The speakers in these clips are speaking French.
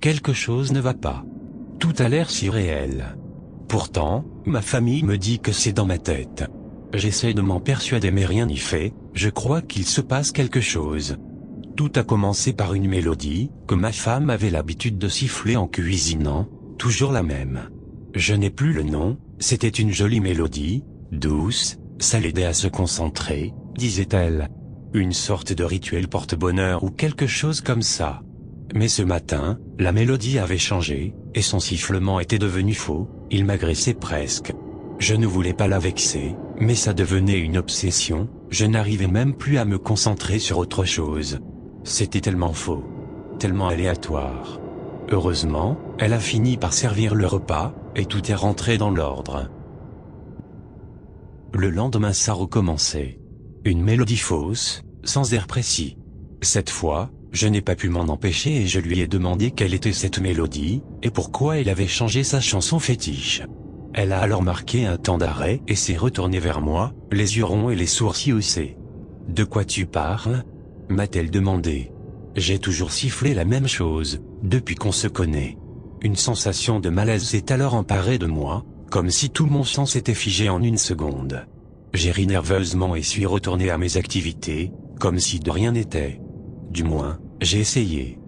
quelque chose ne va pas. Tout a l'air si réel. Pourtant, ma famille me dit que c'est dans ma tête. J'essaie de m'en persuader mais rien n'y fait, je crois qu'il se passe quelque chose. Tout a commencé par une mélodie, que ma femme avait l'habitude de siffler en cuisinant, toujours la même. Je n'ai plus le nom, c'était une jolie mélodie, douce, ça l'aidait à se concentrer, disait-elle. Une sorte de rituel porte-bonheur ou quelque chose comme ça. Mais ce matin, la mélodie avait changé, et son sifflement était devenu faux, il m'agressait presque. Je ne voulais pas la vexer, mais ça devenait une obsession, je n'arrivais même plus à me concentrer sur autre chose. C'était tellement faux, tellement aléatoire. Heureusement, elle a fini par servir le repas, et tout est rentré dans l'ordre. Le lendemain ça recommençait. Une mélodie fausse, sans air précis. Cette fois, je n'ai pas pu m'en empêcher et je lui ai demandé quelle était cette mélodie, et pourquoi elle avait changé sa chanson fétiche. Elle a alors marqué un temps d'arrêt et s'est retournée vers moi, les yeux ronds et les sourcils haussés. « De quoi tu parles ?» m'a-t-elle demandé. J'ai toujours sifflé la même chose, depuis qu'on se connaît. Une sensation de malaise s'est alors emparée de moi, comme si tout mon sang s'était figé en une seconde. J'ai ri nerveusement et suis retourné à mes activités, comme si de rien n'était. Du moins, j'ai essayé.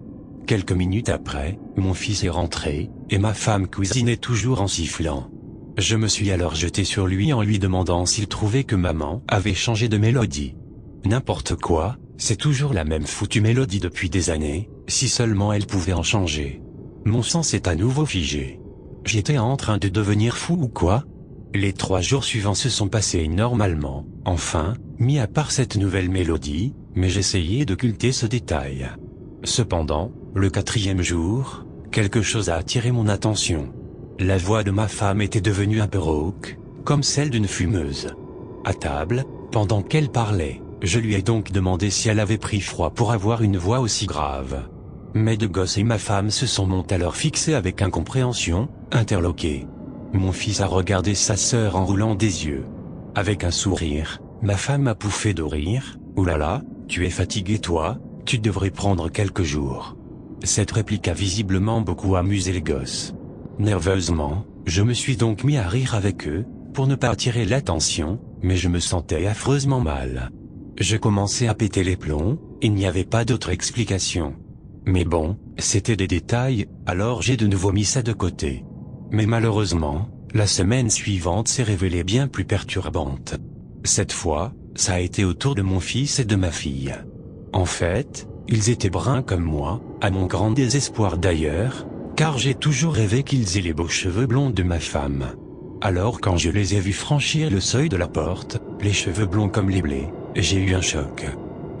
Quelques minutes après, mon fils est rentré, et ma femme cuisinait toujours en sifflant. Je me suis alors jeté sur lui en lui demandant s'il trouvait que maman avait changé de mélodie. N'importe quoi, c'est toujours la même foutue mélodie depuis des années, si seulement elle pouvait en changer. Mon sang s'est à nouveau figé. J'étais en train de devenir fou ou quoi? Les 3 jours suivants se sont passés normalement, enfin, mis à part cette nouvelle mélodie, mais j'essayais d'occulter ce détail. Cependant, le 4e jour, quelque chose a attiré mon attention. La voix de ma femme était devenue un peu rauque, comme celle d'une fumeuse. À table, pendant qu'elle parlait, je lui ai donc demandé si elle avait pris froid pour avoir une voix aussi grave. Mes 2 gosses et ma femme se sont alors fixés avec incompréhension, interloqués. Mon fils a regardé sa sœur en roulant des yeux. Avec un sourire, ma femme a pouffé de rire. « Oulala, tu es fatigué toi, tu devrais prendre quelques jours. » Cette réplique a visiblement beaucoup amusé les gosses. Nerveusement, je me suis donc mis à rire avec eux, pour ne pas attirer l'attention, mais je me sentais affreusement mal. Je commençais à péter les plombs, il n'y avait pas d'autre explication. Mais bon, c'était des détails, alors j'ai de nouveau mis ça de côté. Mais malheureusement, la semaine suivante s'est révélée bien plus perturbante. Cette fois, ça a été au tour de mon fils et de ma fille. En fait, ils étaient bruns comme moi, à mon grand désespoir d'ailleurs, car j'ai toujours rêvé qu'ils aient les beaux cheveux blonds de ma femme. Alors quand je les ai vus franchir le seuil de la porte, les cheveux blonds comme les blés, j'ai eu un choc.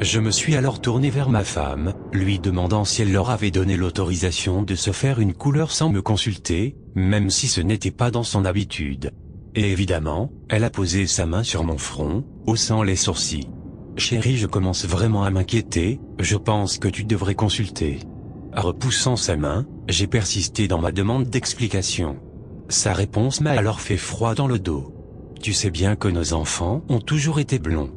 Je me suis alors tourné vers ma femme, lui demandant si elle leur avait donné l'autorisation de se faire une couleur sans me consulter, même si ce n'était pas dans son habitude. Et évidemment, elle a posé sa main sur mon front, haussant les sourcils. « Chérie, je commence vraiment à m'inquiéter, je pense que tu devrais consulter. » Repoussant sa main, j'ai persisté dans ma demande d'explication. Sa réponse m'a alors fait froid dans le dos. « Tu sais bien que nos enfants ont toujours été blonds. »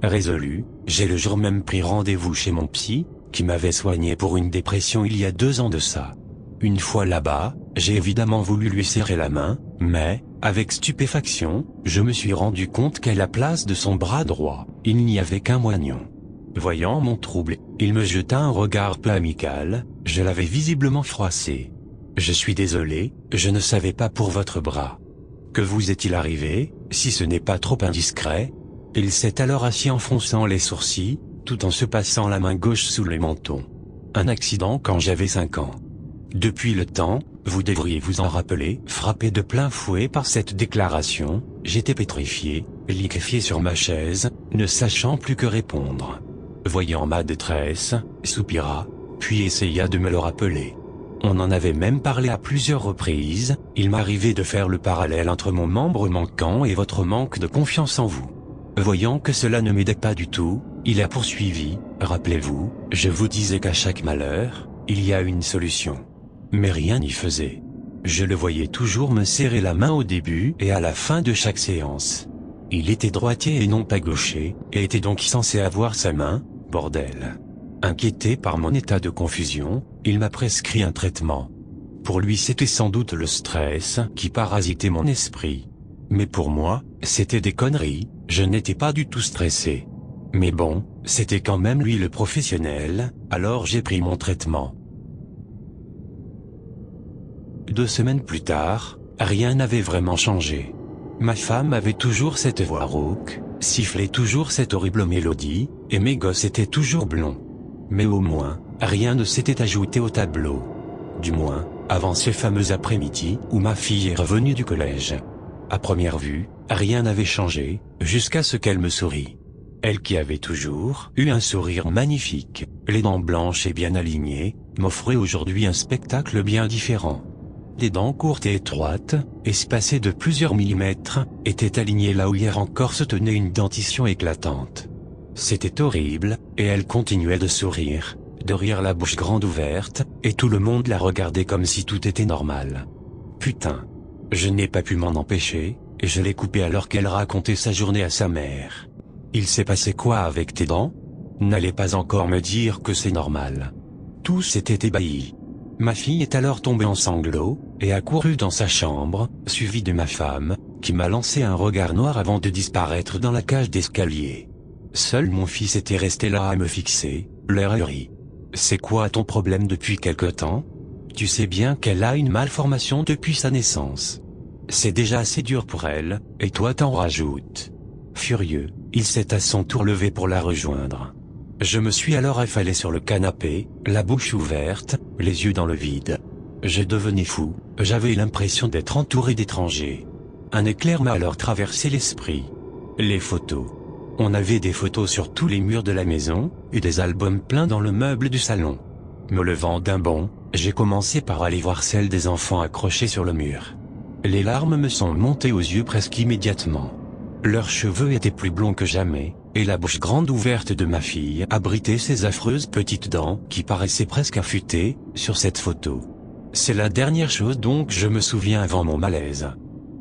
Résolu, j'ai le jour même pris rendez-vous chez mon psy, qui m'avait soigné pour une dépression il y a 2 ans de ça. Une fois là-bas, j'ai évidemment voulu lui serrer la main, mais, avec stupéfaction, je me suis rendu compte qu'à la place de son bras droit, il n'y avait qu'un moignon. Voyant mon trouble, il me jeta un regard peu amical, je l'avais visiblement froissé. « Je suis désolé, je ne savais pas pour votre bras. Que vous est-il arrivé, si ce n'est pas trop indiscret ?» Il s'est alors assis en fronçant les sourcils, tout en se passant la main gauche sous le menton. Un accident quand j'avais 5 ans. Depuis le temps, vous devriez vous en rappeler. Frappé de plein fouet par cette déclaration, j'étais pétrifié, liquéfié sur ma chaise, ne sachant plus que répondre. Voyant ma détresse, soupira, puis essaya de me le rappeler. On en avait même parlé à plusieurs reprises, il m'arrivait de faire le parallèle entre mon membre manquant et votre manque de confiance en vous. Voyant que cela ne m'aidait pas du tout, il a poursuivi, « Rappelez-vous, je vous disais qu'à chaque malheur, il y a une solution. » Mais rien n'y faisait. Je le voyais toujours me serrer la main au début et à la fin de chaque séance. Il était droitier et non pas gaucher, et était donc censé avoir sa main, bordel. Inquiété par mon état de confusion, il m'a prescrit un traitement. Pour lui c'était sans doute le stress qui parasitait mon esprit. Mais pour moi, c'était des conneries, je n'étais pas du tout stressé. Mais bon, c'était quand même lui le professionnel, alors j'ai pris mon traitement. 2 semaines plus tard, rien n'avait vraiment changé. Ma femme avait toujours cette voix rauque, sifflait toujours cette horrible mélodie, et mes gosses étaient toujours blonds. Mais au moins, rien ne s'était ajouté au tableau. Du moins, avant ce fameux après-midi où ma fille est revenue du collège. À première vue, rien n'avait changé, jusqu'à ce qu'elle me sourie. Elle qui avait toujours eu un sourire magnifique, les dents blanches et bien alignées, m'offrait aujourd'hui un spectacle bien différent. Des dents courtes et étroites, espacées de plusieurs millimètres, étaient alignées là où hier encore se tenait une dentition éclatante. C'était horrible, et elle continuait de sourire, de rire la bouche grande ouverte, et tout le monde la regardait comme si tout était normal. Putain. Je n'ai pas pu m'en empêcher, et je l'ai coupée alors qu'elle racontait sa journée à sa mère. Il s'est passé quoi avec tes dents? N'allez pas encore me dire que c'est normal. Tous étaient ébahis. Ma fille est alors tombée en sanglots, et a couru dans sa chambre, suivie de ma femme, qui m'a lancé un regard noir avant de disparaître dans la cage d'escalier. Seul mon fils était resté là à me fixer, l'air ahuri. C'est quoi ton problème depuis quelque temps? Tu sais bien qu'elle a une malformation depuis sa naissance. C'est déjà assez dur pour elle, et toi t'en rajoutes. Furieux, il s'est à son tour levé pour la rejoindre. Je me suis alors affalé sur le canapé, la bouche ouverte, les yeux dans le vide. Je devenais fou, j'avais l'impression d'être entouré d'étrangers. Un éclair m'a alors traversé l'esprit. Les photos. On avait des photos sur tous les murs de la maison, et des albums pleins dans le meuble du salon. Me levant d'un bond, j'ai commencé par aller voir celles des enfants accrochés sur le mur. Les larmes me sont montées aux yeux presque immédiatement. Leurs cheveux étaient plus blonds que jamais, et la bouche grande ouverte de ma fille abritait ses affreuses petites dents qui paraissaient presque affûtées, sur cette photo. C'est la dernière chose dont je me souviens avant mon malaise.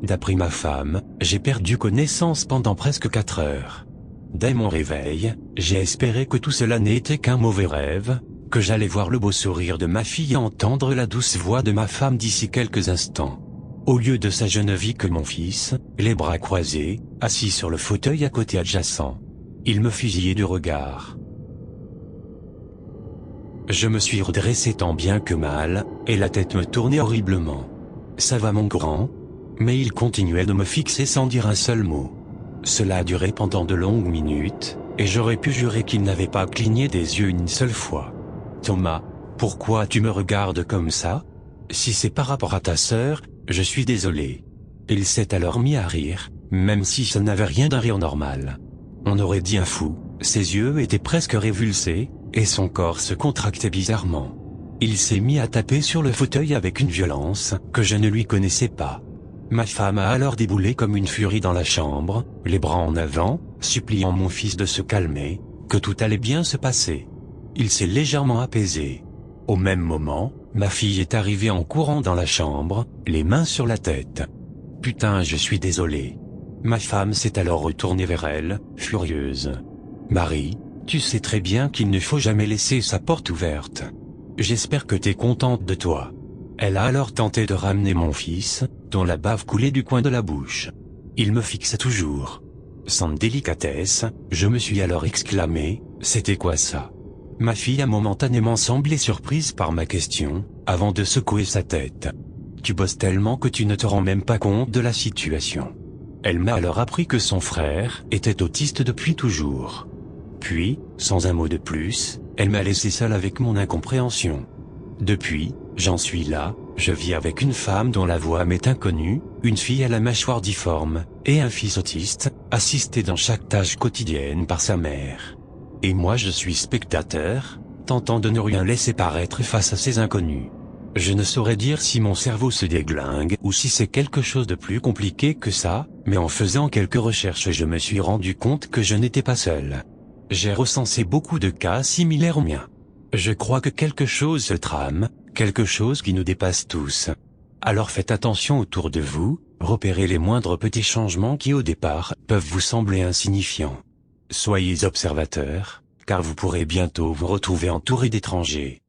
D'après ma femme, j'ai perdu connaissance pendant presque 4 heures. Dès mon réveil, j'ai espéré que tout cela n'était qu'un mauvais rêve, que j'allais voir le beau sourire de ma fille et entendre la douce voix de ma femme d'ici quelques instants. Au lieu de ça je ne vis que mon fils, les bras croisés, assis sur le fauteuil à côté adjacent. Il me fusillait du regard. Je me suis redressé tant bien que mal, et la tête me tournait horriblement. Ça va mon grand? Mais il continuait de me fixer sans dire un seul mot. Cela a duré pendant de longues minutes, et j'aurais pu jurer qu'il n'avait pas cligné des yeux une seule fois. Thomas, pourquoi tu me regardes comme ça? Si c'est par rapport à ta sœur, je suis désolé. Il s'est alors mis à rire, même si ça n'avait rien d'un rire normal. On aurait dit un fou, ses yeux étaient presque révulsés, et son corps se contractait bizarrement. Il s'est mis à taper sur le fauteuil avec une violence que je ne lui connaissais pas. Ma femme a alors déboulé comme une furie dans la chambre, les bras en avant, suppliant mon fils de se calmer, que tout allait bien se passer. Il s'est légèrement apaisé. Au même moment, ma fille est arrivée en courant dans la chambre, les mains sur la tête. Putain, je suis désolé. Ma femme s'est alors retournée vers elle, furieuse. Marie, tu sais très bien qu'il ne faut jamais laisser sa porte ouverte. J'espère que t'es contente de toi. Elle a alors tenté de ramener mon fils, dont la bave coulait du coin de la bouche. Il me fixe toujours. Sans délicatesse, je me suis alors exclamé, c'était quoi ça? Ma fille a momentanément semblé surprise par ma question, avant de secouer sa tête. Tu bosses tellement que tu ne te rends même pas compte de la situation. Elle m'a alors appris que son frère était autiste depuis toujours. Puis, sans un mot de plus, elle m'a laissé seule avec mon incompréhension. Depuis, j'en suis là, je vis avec une femme dont la voix m'est inconnue, une fille à la mâchoire difforme, et un fils autiste, assisté dans chaque tâche quotidienne par sa mère. Et moi je suis spectateur, tentant de ne rien laisser paraître face à ces inconnus. Je ne saurais dire si mon cerveau se déglingue ou si c'est quelque chose de plus compliqué que ça, mais en faisant quelques recherches je me suis rendu compte que je n'étais pas seul. J'ai recensé beaucoup de cas similaires aux miens. Je crois que quelque chose se trame, quelque chose qui nous dépasse tous. Alors faites attention autour de vous, repérez les moindres petits changements qui au départ peuvent vous sembler insignifiants. Soyez observateurs, car vous pourrez bientôt vous retrouver entouré d'étrangers.